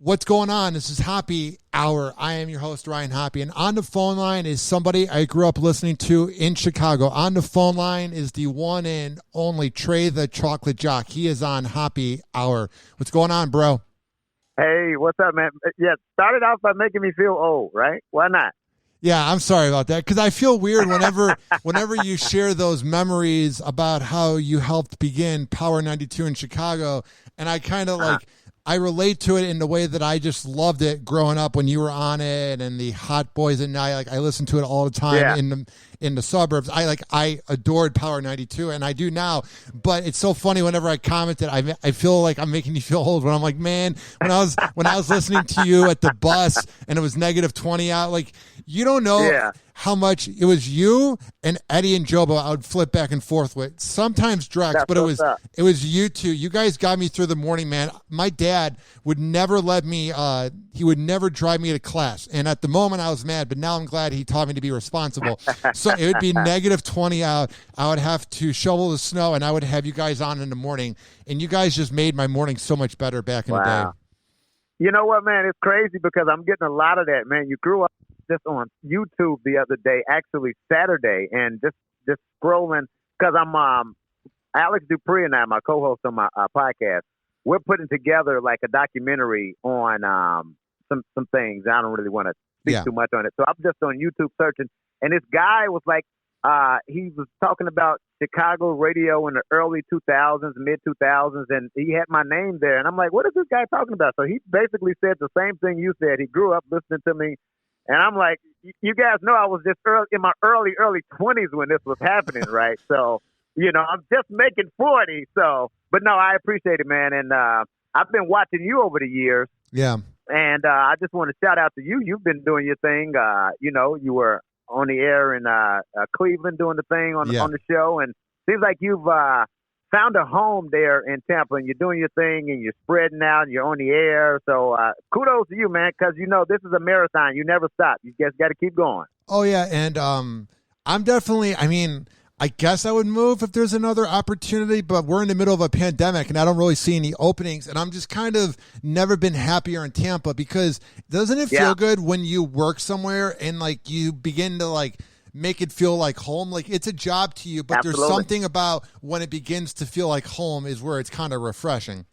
What's going on? This is Hoppe Hour. I am your host, Ryan Hoppe, and on the phone line is somebody I grew up listening to in Chicago. On the phone line is the one and only Trey The Choklit Jok. He is on Hoppe Hour. What's going on, bro? Hey, what's up, man? Yeah, started off by making me feel old, right? Why not? Yeah, I'm sorry about that because I feel weird whenever you share those memories about how you helped begin Power 92 in Chicago, and I kind of I relate to it in the way that I just loved it growing up when you were on it and the Hot Boys at Night. Like I listened to it all the time in the suburbs. I adored Power 92 and I do now. But it's so funny whenever I commented, I feel like I'm making you feel old when I'm like, man, when I was listening to you at the bus and it was -20 out, like you don't know how much it was you and Eddie and Jobo I would flip back and forth with. Sometimes Drex, but it was you two. You guys got me through the morning, man. My dad would never let me he would never drive me to class. And at the moment I was mad, but now I'm glad he taught me to be responsible. So it would be -20 out. I would have to shovel the snow and I would have you guys on in the morning. And you guys just made my morning so much better back in the day. You know what, man? It's crazy because I'm getting a lot of that, man. You grew up just on YouTube the other day, actually Saturday, and just scrolling because I'm Alex Dupre and I, my co-host on my podcast, we're putting together like a documentary on some things. I don't really want to speak too much on it, so I'm just on YouTube searching, and this guy was like, he was talking about Chicago radio in the early 2000s, mid 2000s, and he had my name there, and I'm like, what is this guy talking about? So he basically said the same thing you said. He grew up listening to me. And I'm like, you guys know I was just in my early 20s when this was happening, right? So, you know, I'm just making 40. So, but no, I appreciate it, man. And I've been watching you over the years. Yeah. And I just want to shout out to you. You've been doing your thing. You know, you were on the air in Cleveland doing the thing on the show. And it seems like you've found a home there in Tampa, and you're doing your thing, and you're spreading out, and you're on the air. So kudos to you, man, because, you know, this is a marathon. You never stop. You just got to keep going. Oh, yeah, and I'm definitely, I guess I would move if there's another opportunity, but we're in the middle of a pandemic, and I don't really see any openings, and I'm just kind of never been happier in Tampa because doesn't it feel good when you work somewhere and, like, you begin to, like, make it feel like home? Like it's a job to you, but there's something about when it begins to feel like home is where it's kind of refreshing.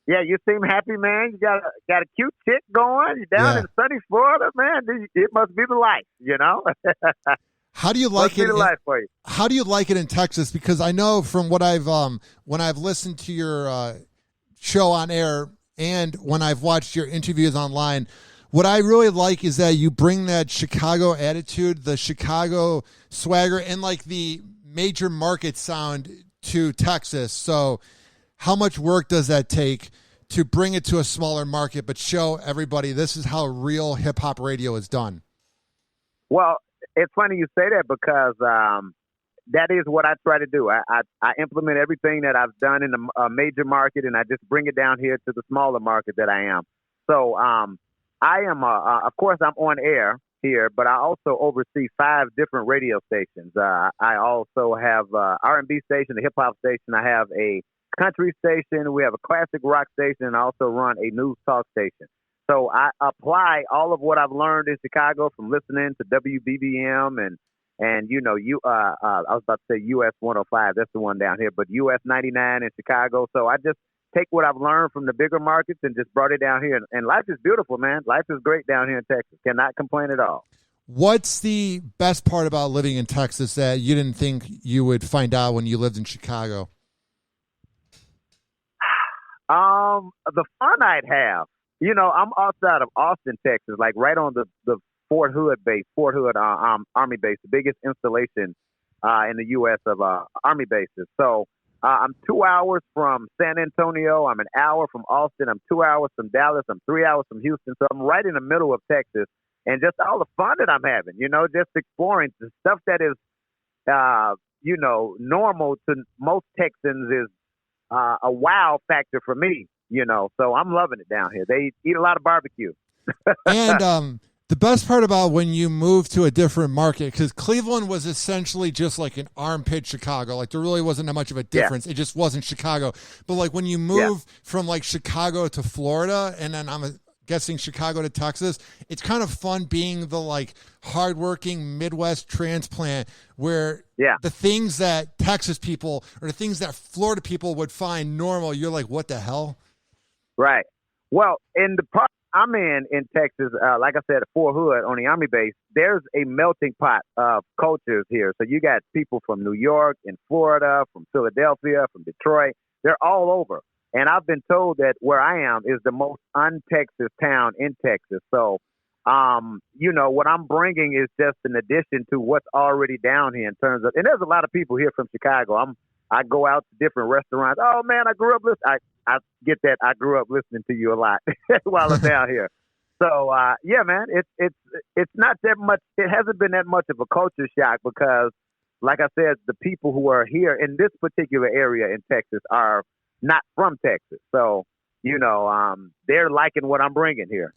Yeah, you seem happy, man. You got a cute chick going. You're down in sunny Florida, man. It must be the life, you know. How do you like it? For you. How do you like it in Texas? Because I know from what I've when I've listened to your show on air and when I've watched your interviews online, what I really like is that you bring that Chicago attitude, the Chicago swagger, and like the major market sound to Texas. So how much work does that take to bring it to a smaller market but show everybody this is how real hip-hop radio is done? Well, it's funny you say that because that is what I try to do. I implement everything that I've done in the major market, and I just bring it down here to the smaller market that I am. So I am, of course, I'm on air here, but I also oversee 5 different radio stations. I also have R&B station, a hip-hop station. I have a country station. We have a classic rock station, and I also run a news talk station. So I apply all of what I've learned in Chicago from listening to WBBM and you know, I was about to say US 105. That's the one down here, but US 99 in Chicago. So I just take what I've learned from the bigger markets and just brought it down here. And life is beautiful, man. Life is great down here in Texas. Cannot complain at all. What's the best part about living in Texas that you didn't think you would find out when you lived in Chicago? The fun I'd have. You know, I'm outside of Austin, Texas, like right on the Fort Hood Army base, the biggest installation in the U.S. of Army bases. So I'm 2 hours from San Antonio. I'm an hour from Austin. I'm 2 hours from Dallas. I'm 3 hours from Houston. So I'm right in the middle of Texas. And just all the fun that I'm having, you know, just exploring the stuff that is, you know, normal to most Texans is a wow factor for me, you know. So I'm loving it down here. They eat a lot of barbecue. And The best part about when you move to a different market, because Cleveland was essentially just like an armpit Chicago. Like there really wasn't that much of a difference. It just wasn't Chicago. But like when you move from like Chicago to Florida, and then I'm guessing Chicago to Texas, it's kind of fun being the like hardworking Midwest transplant where the things that Texas people or the things that Florida people would find normal, you're like, what the hell? Right. Well, in the part I'm in Texas, like I said, Fort Hood on the Army base, there's a melting pot of cultures here. So you got people from New York and Florida, from Philadelphia, from Detroit. They're all over. And I've been told that where I am is the most un-Texas town in Texas. So, what I'm bringing is just an addition to what's already down here in terms of, and there's a lot of people here from Chicago. I go out to different restaurants. Oh man, I grew up listening. I get that. I grew up listening to you a lot while I'm down here. So man, it's not that much. It hasn't been that much of a culture shock because, like I said, the people who are here in this particular area in Texas are not from Texas. So they're liking what I'm bringing here.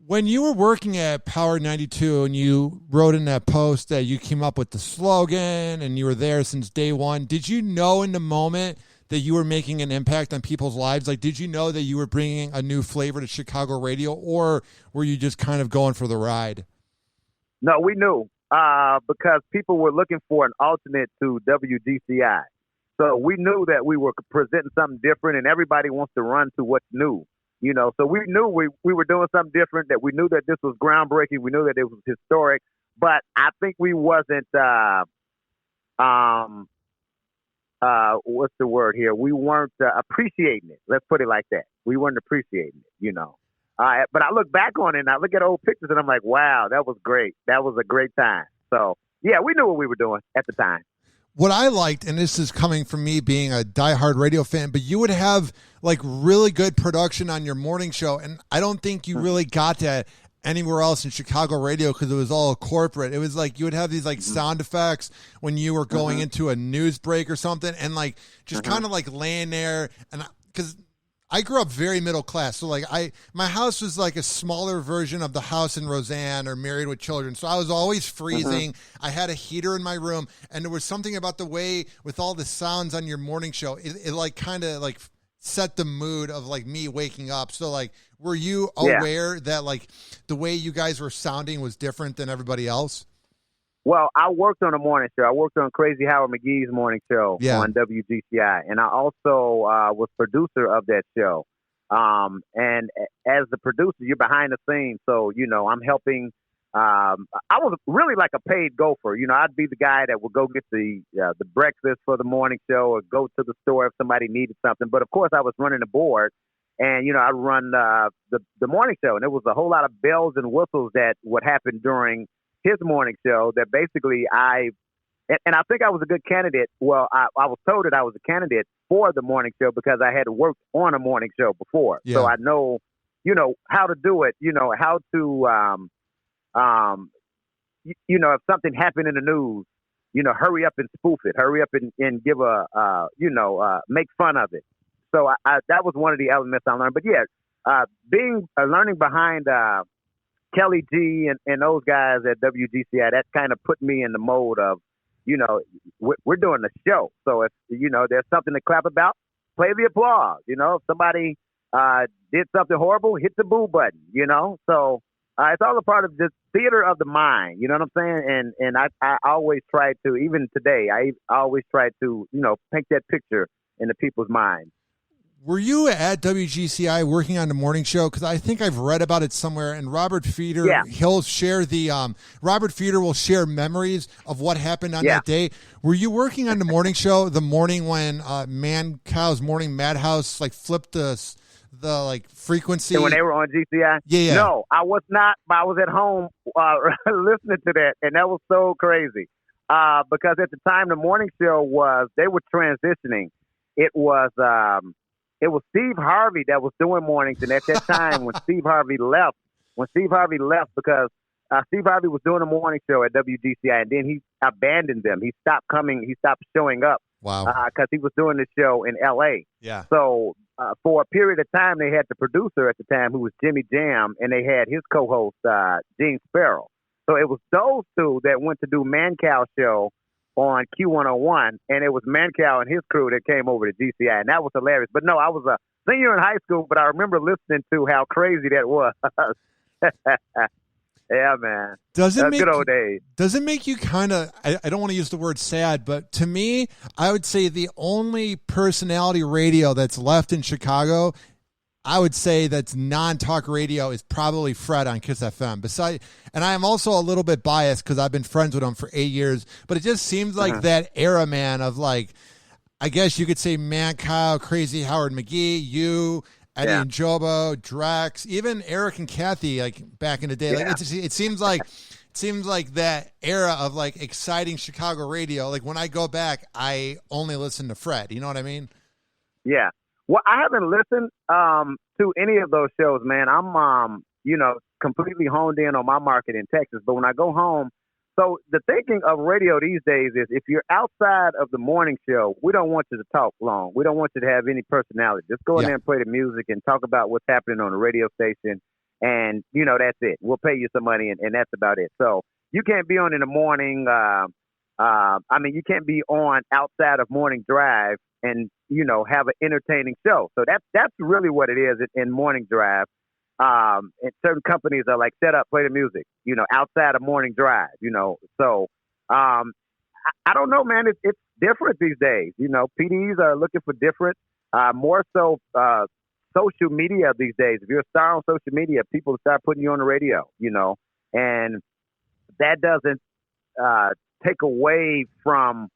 When you were working at Power 92 and you wrote in that post that you came up with the slogan and you were there since day one, did you know in the moment that you were making an impact on people's lives? Like, did you know that you were bringing a new flavor to Chicago radio, or were you just kind of going for the ride? No, we knew because people were looking for an alternate to WGCI. So we knew that we were presenting something different, and everybody wants to run to what's new. So we knew we were doing something different, that we knew that this was groundbreaking. We knew that it was historic, but I think we wasn't, what's the word here? We weren't appreciating it. Let's put it like that. We weren't appreciating it, But I look back on it and I look at old pictures and I'm like, wow, that was great. That was a great time. So yeah, we knew what we were doing at the time. What I liked, and this is coming from me being a diehard radio fan, but you would have like really good production on your morning show. And I don't think you really got that anywhere else in Chicago radio because it was all corporate. It was like you would have these like sound effects when you were going into a news break or something, and like just kind of like laying there. And because I grew up very middle class, so like my house was like a smaller version of the house in Roseanne or Married with Children. So I was always freezing. I had a heater in my room, and there was something about the way with all the sounds on your morning show, it like kind of like set the mood of like me waking up. So like, were you aware that like the way you guys were sounding was different than everybody else? Well, I worked on a morning show. I worked on Crazy Howard McGee's morning show on WGCI, and I also was producer of that show. And as the producer, you're behind the scenes, so I'm helping. I was really like a paid gopher. I'd be the guy that would go get the breakfast for the morning show, or go to the store if somebody needed something. But of course, I was running the board, and I'd run the morning show, and there was a whole lot of bells and whistles that would happen during his morning show that basically I think I was a good candidate. Well, I was told that I was a candidate for the morning show because I had worked on a morning show before. Yeah. So I know, how to do it, how to, if something happened in the news, hurry up and spoof it, hurry up and give make fun of it. So that was one of the elements I learned. But yeah, learning behind, Kelly G and those guys at WGCI, that kind of put me in the mode of, we're doing the show. So if, there's something to clap about, play the applause. If somebody did something horrible, hit the boo button, So it's all a part of this theater of the mind, you know what I'm saying? And I always try to, even today, I always try to, paint that picture in the people's minds. Were you at WGCI working on the morning show? Because I think I've read about it somewhere. And Robert Feeder, he'll share Robert Feeder will share memories of what happened on that day. Were you working on the morning show the morning when Cow's Morning Madhouse like flipped the like frequency? And when they were on GCI? Yeah. No, I was not. I was at home listening to that, and that was so crazy. Because at the time the morning show they were transitioning. It was Steve Harvey that was doing mornings, and at that time when Steve Harvey left because Steve Harvey was doing a morning show at WGCI, and then he abandoned them. He stopped coming. He stopped showing up. Wow. Because he was doing the show in L.A. Yeah. So for a period of time, they had the producer at the time who was Jimmy Jam, and they had his co-host, Gene Sparrow. So it was those two that went to do Mancow show on Q101, and it was Mancow and his crew that came over to GCI, and that was hilarious. But no, I was a senior in high school, but I remember listening to how crazy that was. Yeah, man. Good old days. Does it make you kind of, I don't want to use the word sad, but to me, I would say the only personality radio that's left in Chicago, I would say that's non-talk radio, is probably Fred on Kiss FM. And I am also a little bit biased because I've been friends with him for 8 years, but it just seems like that era, man, of like, I guess you could say Mancow, Crazy Howard McGee, you, Eddie and Jobo, Drex, even Eric and Kathy, like back in the day. Like it seems like that era of like exciting Chicago radio. Like when I go back, I only listen to Fred. You know what I mean? Yeah. Well, I haven't listened to any of those shows, man. I'm completely honed in on my market in Texas. But when I go home, so the thinking of radio these days is if you're outside of the morning show, we don't want you to talk long. We don't want you to have any personality. Just go in there and play the music and talk about what's happening on the radio station. And, that's it. We'll pay you some money, and that's about it. So you can't be on in the morning. You can't be on outside of Morning Drive and, have an entertaining show. So that's really what it is in Morning Drive. And certain companies are like, set up, play the music, outside of Morning Drive, So I don't know, man. It's different these days. PDs are looking for different, more so social media these days. If you're a star on social media, people start putting you on the radio, and that doesn't take away from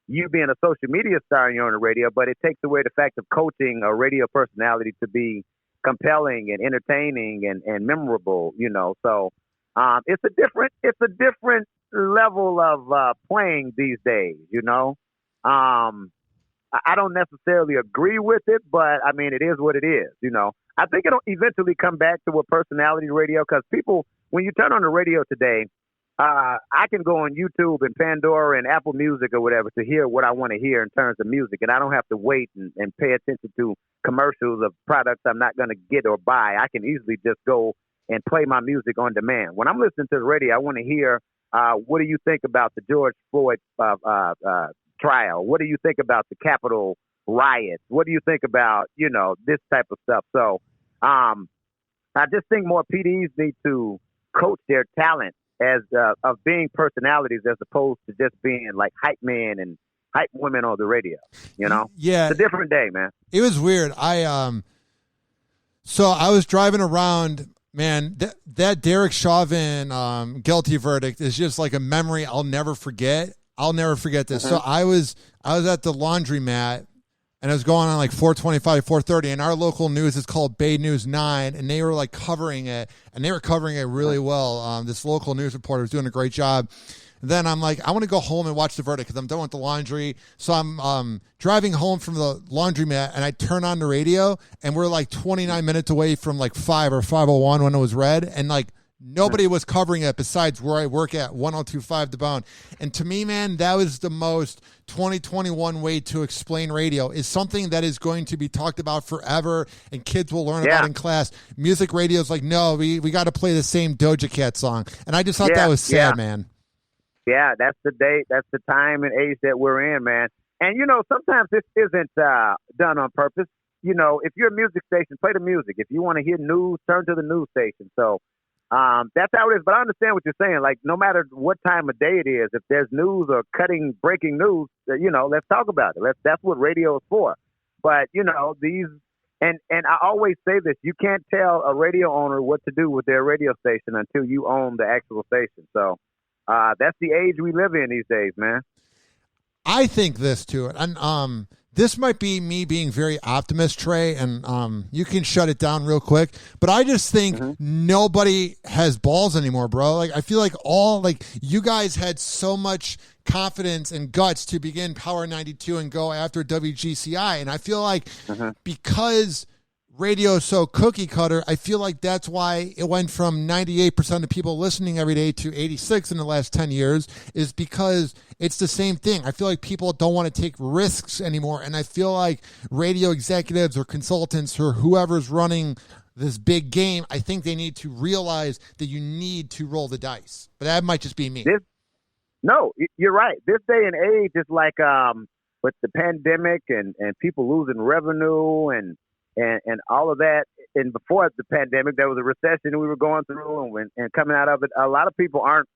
you being a social media star and you're on the radio, but it takes away the fact of coaching a radio personality to be compelling and entertaining and memorable, So it's a different level of playing these days, I don't necessarily agree with it, but I mean, it is what it is, I think it'll eventually come back to a personality radio because people, when you turn on the radio today, I can go on YouTube and Pandora and Apple Music or whatever to hear what I want to hear in terms of music. And I don't have to wait and pay attention to commercials of products I'm not going to get or buy. I can easily just go and play my music on demand. When I'm listening to the radio, I want to hear, what do you think about the George Floyd trial? What do you think about the Capitol riots? What do you think about, this type of stuff? So I just think more PDs need to coach their talent as of being personalities as opposed to just being like hype men and hype women on the radio, Yeah. It's a different day, man. It was weird. So I was driving around, man, that Derek Chauvin guilty verdict is just like a memory I'll never forget. I'll never forget this. So I was at the laundromat, and it was going on like 4:25, 4:30, and our local news is called Bay News 9, and they were like covering it, and they were covering it really well. This local news reporter was doing a great job. And then I'm like, I want to go home and watch the verdict because I'm done with the laundry. So I'm driving home from the laundromat, and I turn on the radio, and we're like 29 minutes away from like 5 or 5:01 when it was read, and like nobody was covering it besides where I work at, 102.5 The Bone. And to me, man, that was the most 2021 way to explain radio, is something that is going to be talked about forever and kids will learn about in class. Music radio is like, no, we got to play the same Doja Cat song. And I just thought that was sad, man. Yeah, that's the date. That's the time and age that we're in, man. And, sometimes this isn't done on purpose. If you're a music station, play the music. If you want to hear news, turn to the news station. So, that's how it is. But I understand what you're saying. Like, no matter what time of day it is, if there's news or breaking news, let's talk about it. That's what radio is for. But, and I always say this, you can't tell a radio owner what to do with their radio station until you own the actual station. So, that's the age we live in these days, man. I think this too. And, this might be me being very optimist, Trey, and you can shut it down real quick. But I just think nobody has balls anymore, bro. Like, I feel like you guys had so much confidence and guts to begin Power 92 and go after WGCI. And I feel like because radio is so cookie cutter, I feel like that's why it went from 98% of people listening every day to 86 in the last 10 years, is because it's the same thing. I feel like people don't want to take risks anymore. And I feel like radio executives or consultants or whoever's running this big game, I think they need to realize that you need to roll the dice. But that might just be me. No, you're right. This day and age is like with the pandemic and people losing revenue and all of that. And before the pandemic, there was a recession we were going through, and coming out of it, a lot of people aren't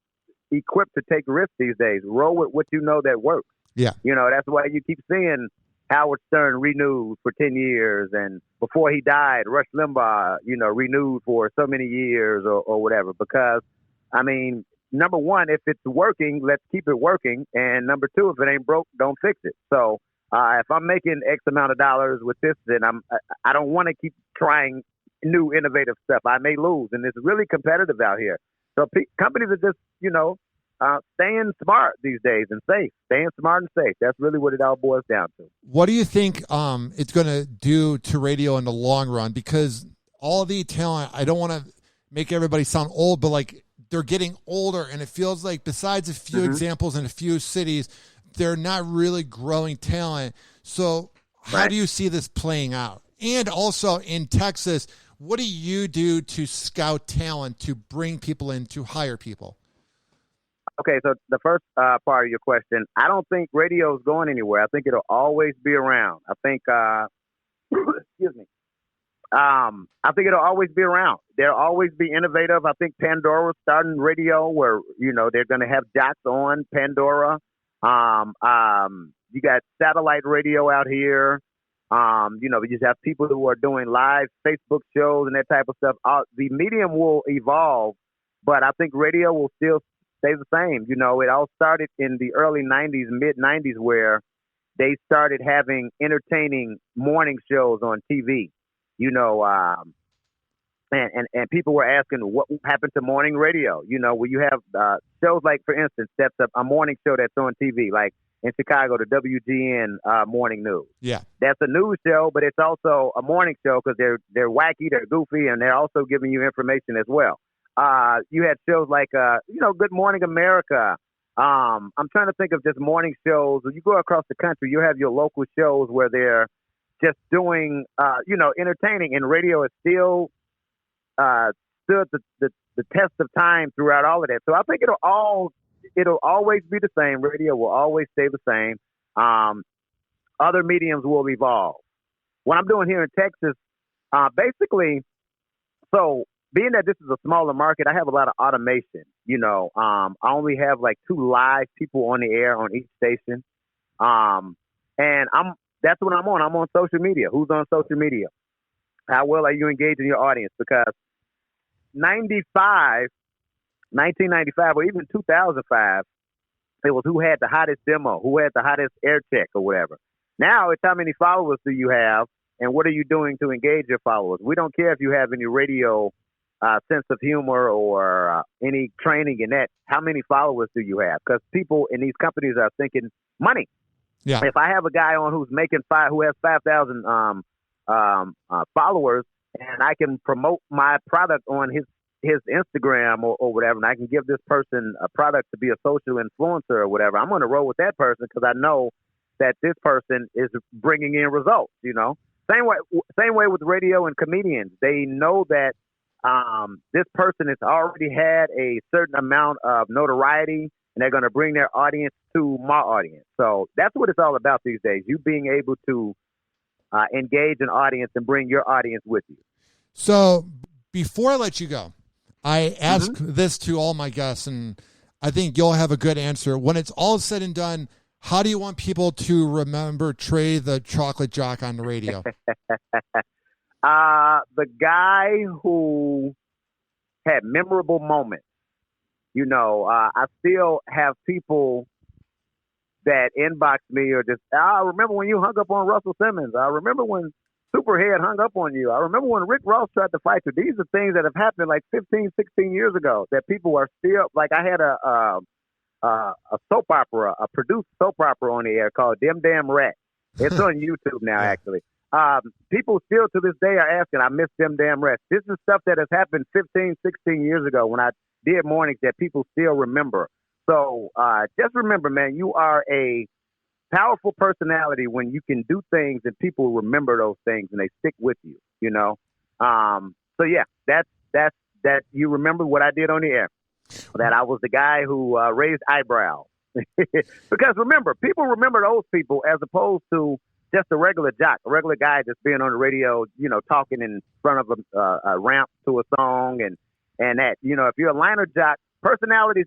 equipped to take risks these days. Roll with what you know that works. Yeah. That's why you keep seeing Howard Stern renewed for 10 years. And before he died, Rush Limbaugh, renewed for so many years or whatever. Because, number one, if it's working, let's keep it working. And number two, if it ain't broke, don't fix it. So if I'm making X amount of dollars with this, then I don't want to keep trying new innovative stuff. I may lose, and it's really competitive out here. So companies are just, staying smart these days and safe. Staying smart and safe. That's really what it all boils down to. What do you think it's going to do to radio in the long run? Because all the talent, I don't want to make everybody sound old, but like they're getting older, and it feels like besides a few examples in a few cities, they're not really growing talent. So how do you see this playing out? And also in Texas, what do you do to scout talent, to bring people in, to hire people? Okay, so the first part of your question, I don't think radio is going anywhere. I think it'll always be around. I think, excuse me. I think it'll always be around. There'll always be innovative. I think Pandora's starting radio where, they're going to have jocks on Pandora. You got satellite radio out here. We just have people who are doing live Facebook shows and that type of stuff. The medium will evolve, but I think radio will still stay the same. It all started in the early 90s, mid 90s, where they started having entertaining morning shows on TV. And people were asking what happened to morning radio. Where you have shows like, for instance, that's a morning show that's on TV, like in Chicago, the WGN Morning News. Yeah, that's a news show, but it's also a morning show because they're wacky, they're goofy, and they're also giving you information as well. You had shows like Good Morning America. I'm trying to think of just morning shows. When you go across the country, you have your local shows where they're just doing entertaining, and radio is still stood the test of time throughout all of that. So I think it'll always be the same. Radio will always stay the same. Other mediums will evolve. What I'm doing here in Texas, basically, so being that this is a smaller market, I have a lot of automation. I only have like 2 live people on the air on each station. And that's what I'm on. I'm on social media. Who's on social media? How well are you engaging your audience? Because 1995, or even 2005, it was who had the hottest demo, who had the hottest air check or whatever. Now it's how many followers do you have, and what are you doing to engage your followers? We don't care if you have any radio sense of humor or any training in that. How many followers do you have? Because people in these companies are thinking money. Yeah. If I have a guy on who has 5,000 followers, and I can promote my product on his Instagram or whatever, and I can give this person a product to be a social influencer or whatever, I'm going to roll with that person because I know that this person is bringing in results. Same way with radio and comedians. They know that this person has already had a certain amount of notoriety, and they're going to bring their audience to my audience. So that's what it's all about these days. You being able to engage an audience and bring your audience with you. So before I let you go, I ask this to all my guests, and I think you'll have a good answer. When it's all said and done, how do you want people to remember Trey the Choklit Jok on the radio? The guy who had memorable moments. I still have people that inbox me or just, I remember when you hung up on Russell Simmons. I remember when Superhead hung up on you. I remember when Rick Ross tried to fight you. These are things that have happened like 15, 16 years ago that people are still, like I had a soap opera, a produced soap opera on the air called Dem Damn Rat. It's on YouTube now, actually. people still to this day are asking, I miss them damn rests. This is stuff that has happened 15, 16 years ago when I did mornings that people still remember. So just remember, man, you are a powerful personality when you can do things and people remember those things and they stick with you, you know? So yeah, that you remember what I did on the air, that I was the guy who raised eyebrows. Because remember, people remember those people as opposed to just a regular jock, a regular guy just being on the radio, you know, talking in front of a ramp to a song and that, you know, if you're a liner jock, personalities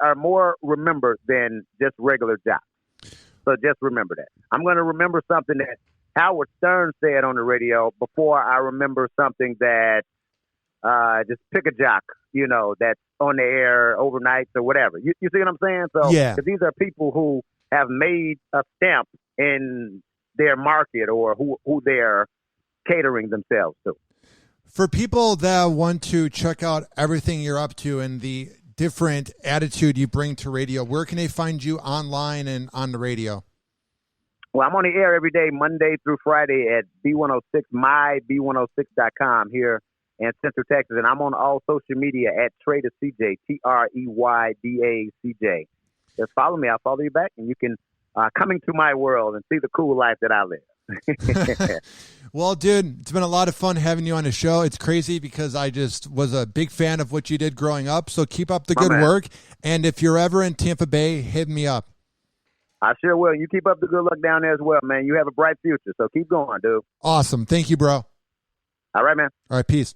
are more remembered than just regular jocks. So just remember that. I'm going to remember something that Howard Stern said on the radio before I remember something that just pick a jock, you know, that's on the air overnight or whatever. You see what I'm saying? So yeah. 'cause these are people who have made a stamp in their market or who they're catering themselves to. For people that want to check out everything you're up to and the different attitude you bring to radio, where can they find you online and on the radio? Well, I'm on the air every day, Monday through Friday at B106, myb106.com here in Central Texas. And I'm on all social media at Trey The CJ, TreyDaCJ. Just follow me. I'll follow you back, and you can come into my world and see the cool life that I live. Well, dude, it's been a lot of fun having you on the show. It's crazy because I just was a big fan of what you did growing up. So keep up the good work. And if you're ever in Tampa Bay, hit me up. I sure will. You keep up the good luck down there as well, man. You have a bright future. So keep going, dude. Awesome. Thank you, bro. All right, man. All right. Peace.